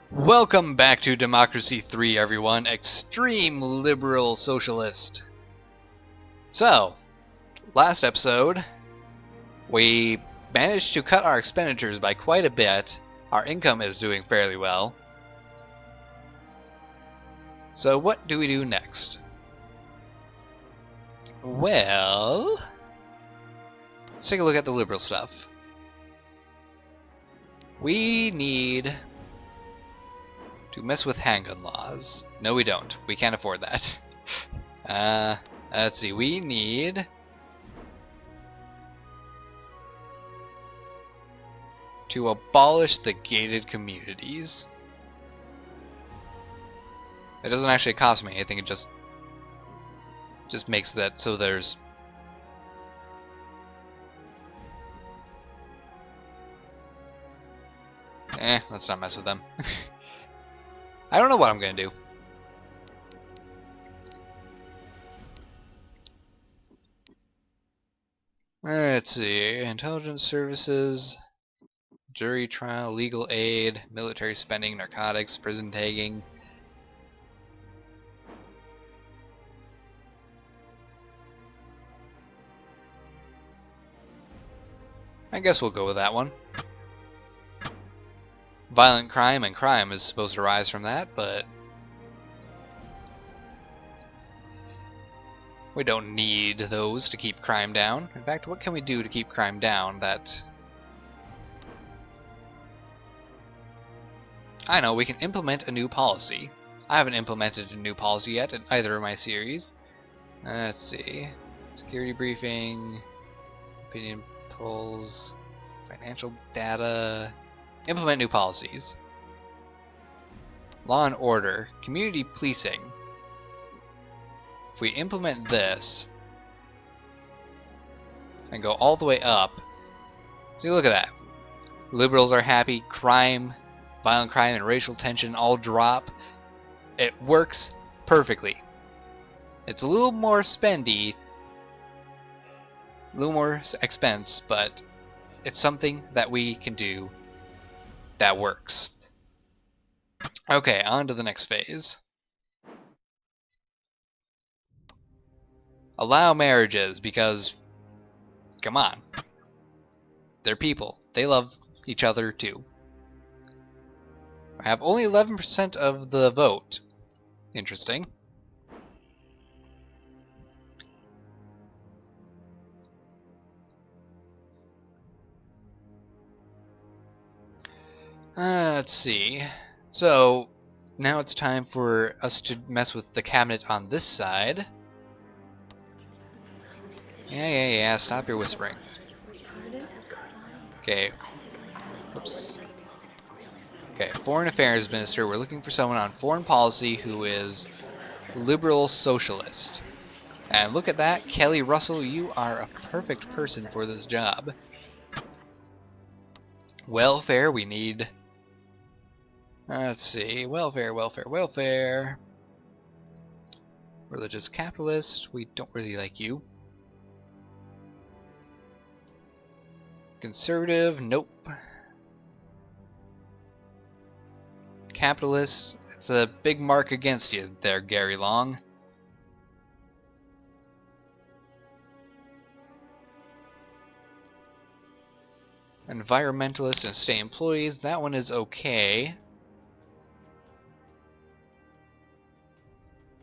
Welcome back to Democracy 3, everyone. Extreme Liberal Socialist. So, last episode, we managed to cut our expenditures by quite a bit. Our income is doing fairly well. So what do we do next? Well, let's take a look at the liberal stuff. We need to mess with handgun laws. No, we don't. We can't afford that. Let's see. We need to abolish the gated communities. It doesn't actually cost me anything. It just makes that so there's let's not mess with them. I don't know what I'm gonna do. Let's see. Intelligence services, jury trial, legal aid, military spending, narcotics, prison tagging. I guess we'll go with that one. Violent crime and crime is supposed to rise from that, but we don't need those to keep crime down. In fact, what can we do to keep crime down that... I know, we can implement a new policy. I haven't implemented a new policy yet in either of my series. Let's see. Security briefing, opinion polls, financial data... Implement new policies. Law and order. Community policing. If we implement this and go all the way up, see, look at that. Liberals are happy, crime, violent crime and racial tension all drop. It works perfectly. It's a little more spendy, a little more expense, but it's something that we can do that works. Okay, on to the next phase. Allow marriages, because, come on, they're people. They love each other too. I have only 11% of the vote. Interesting. Let's see. So, now it's time for us to mess with the cabinet on this side. Yeah, stop your whispering. Okay. Oops. Okay, Foreign Affairs Minister. We're looking for someone on foreign policy who is liberal socialist. And look at that, Kelly Russell, you are a perfect person for this job. Welfare, we need... Let's see, welfare. Religious capitalist, we don't really like you. Conservative, nope. Capitalist, it's a big mark against you there, Gary Long. Environmentalist and state employees, that one is okay.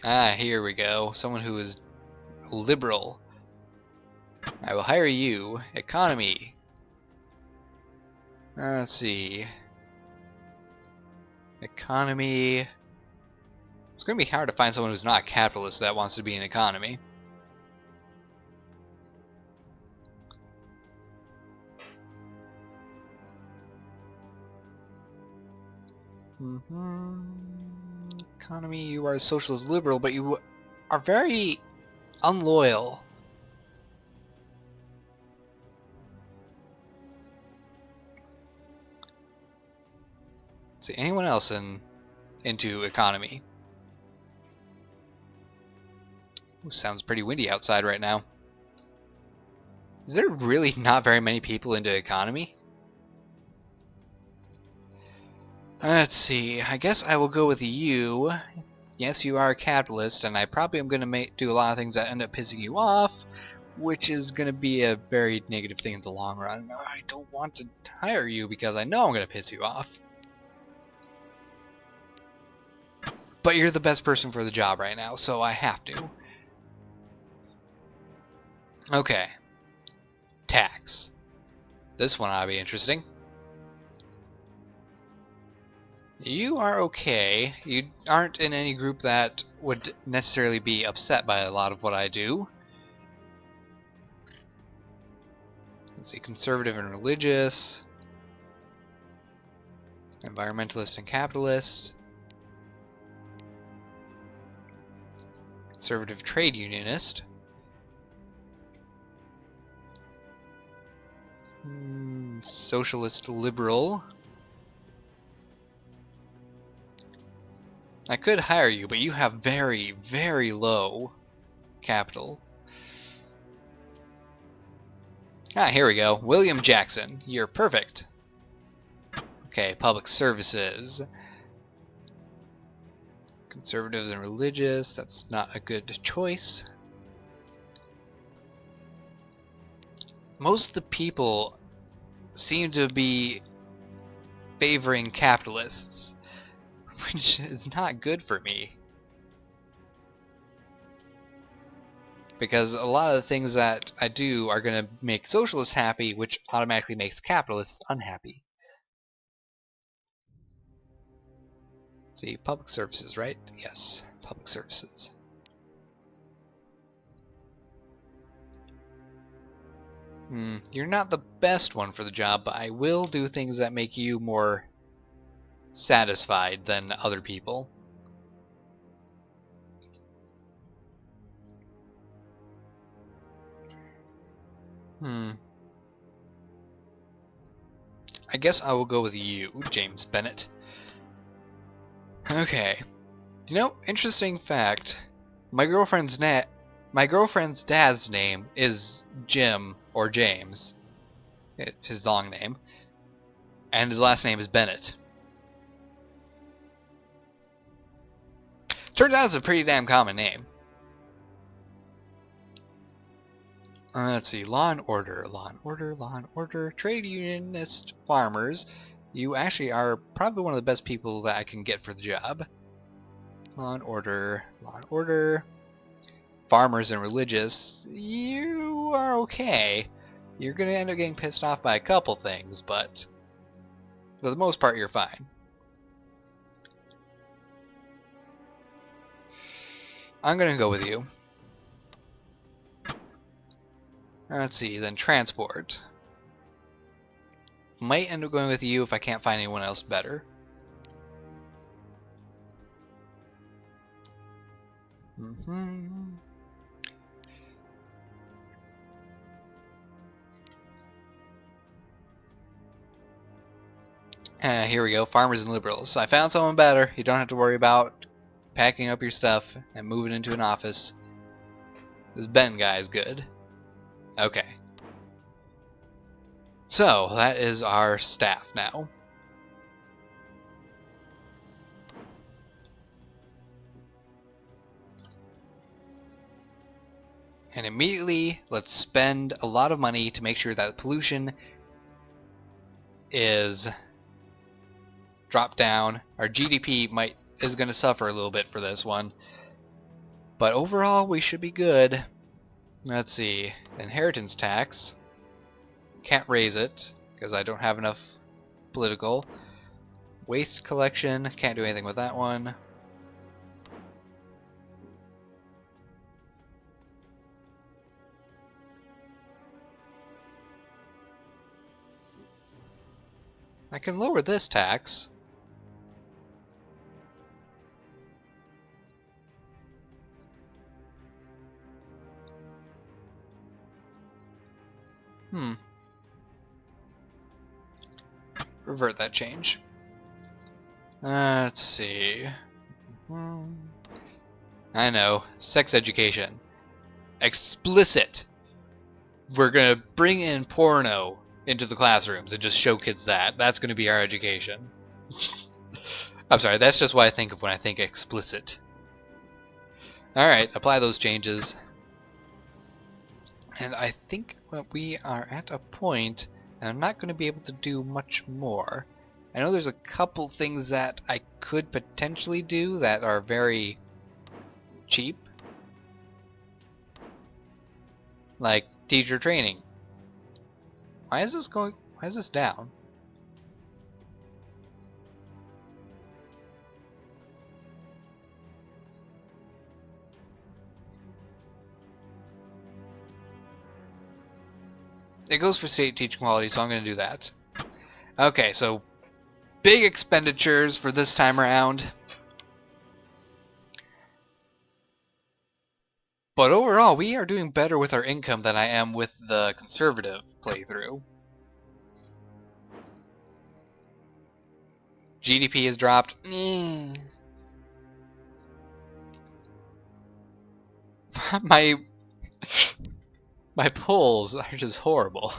Ah, here we go. Someone who is liberal. I will hire you. Economy. Let's see. Economy. It's going to be hard to find someone who's not a capitalist that wants to be in economy. Economy, you are a socialist liberal, but you are very unloyal. See, anyone else into economy? Ooh, sounds pretty windy outside right now. Is there really not very many people into economy? Let's see, I guess I will go with you. Yes, you are a capitalist, and I probably am going to do a lot of things that end up pissing you off, which is going to be a very negative thing in the long run. I don't want to hire you because I know I'm going to piss you off. But you're the best person for the job right now, so I have to. Okay. Tax. This one ought to be interesting. You are okay. You aren't in any group that would necessarily be upset by a lot of what I do. Let's see, conservative and religious. Environmentalist and capitalist. Conservative trade unionist. Socialist liberal. I could hire you, but you have very, very low capital. Ah, here we go. William Jackson. You're perfect. Okay, public services. Conservatives and religious. That's not a good choice. Most of the people seem to be favoring capitalists, which is not good for me. Because a lot of the things that I do are going to make socialists happy, which automatically makes capitalists unhappy. See, public services, right? Yes, public services. You're not the best one for the job, but I will do things that make you more satisfied than other people. I guess I will go with you, James Bennett. Okay. You know, interesting fact. My girlfriend's dad's name is Jim or James. It's his long name. And his last name is Bennett. Turns out it's a pretty damn common name. Let's see, law and order, trade unionist farmers. You actually are probably one of the best people that I can get for the job. Law and order, farmers and religious. You are okay. You're going to end up getting pissed off by a couple things, but for the most part you're fine. I'm going to go with you. Let's see, then transport. Might end up going with you if I can't find anyone else better. Here we go, farmers and liberals. So I found someone better. You don't have to worry about packing up your stuff and moving into an office. This Ben guy is good. Okay. So, that is our staff now. And immediately, let's spend a lot of money to make sure that pollution is dropped down. Our GDP is going to suffer a little bit for this one. But overall, we should be good. Let's see. Inheritance tax. Can't raise it, because I don't have enough political. Waste collection. Can't do anything with that one. I can lower this tax. Revert that change. Let's see. I know. Sex education. Explicit. We're gonna bring in porno into the classrooms and just show kids that. That's gonna be our education. I'm sorry, that's just what I think of when I think explicit. Alright, apply those changes. And I think we are at a point, and I'm not going to be able to do much more. I know there's a couple things that I could potentially do that are very cheap. Like teacher training. Why is this down? It goes for state teaching quality, so I'm going to do that. Okay, so big expenditures for this time around. But overall, we are doing better with our income than I am with the conservative playthrough. GDP has dropped. My polls are just horrible.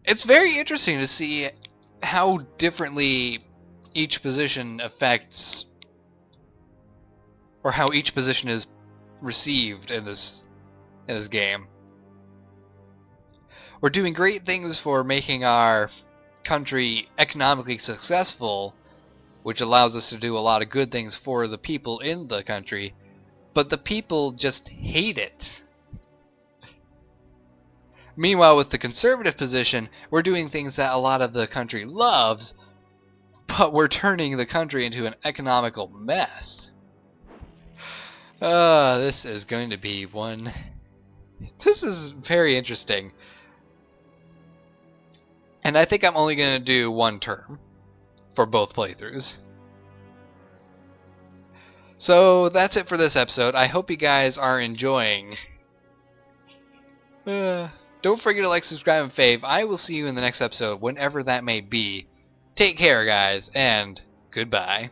It's very interesting to see how differently each position affects, or how each position is received in this game. We're doing great things for making our country economically successful, which allows us to do a lot of good things for the people in the country, but the people just hate it. Meanwhile, with the conservative position, we're doing things that a lot of the country loves, but we're turning the country into an economical mess. This is going to be one... This is very interesting. And I think I'm only going to do one term for both playthroughs. So that's it for this episode. I hope you guys are enjoying. Don't forget to like, subscribe, and fave. I will see you in the next episode, whenever that may be. Take care, guys, and goodbye.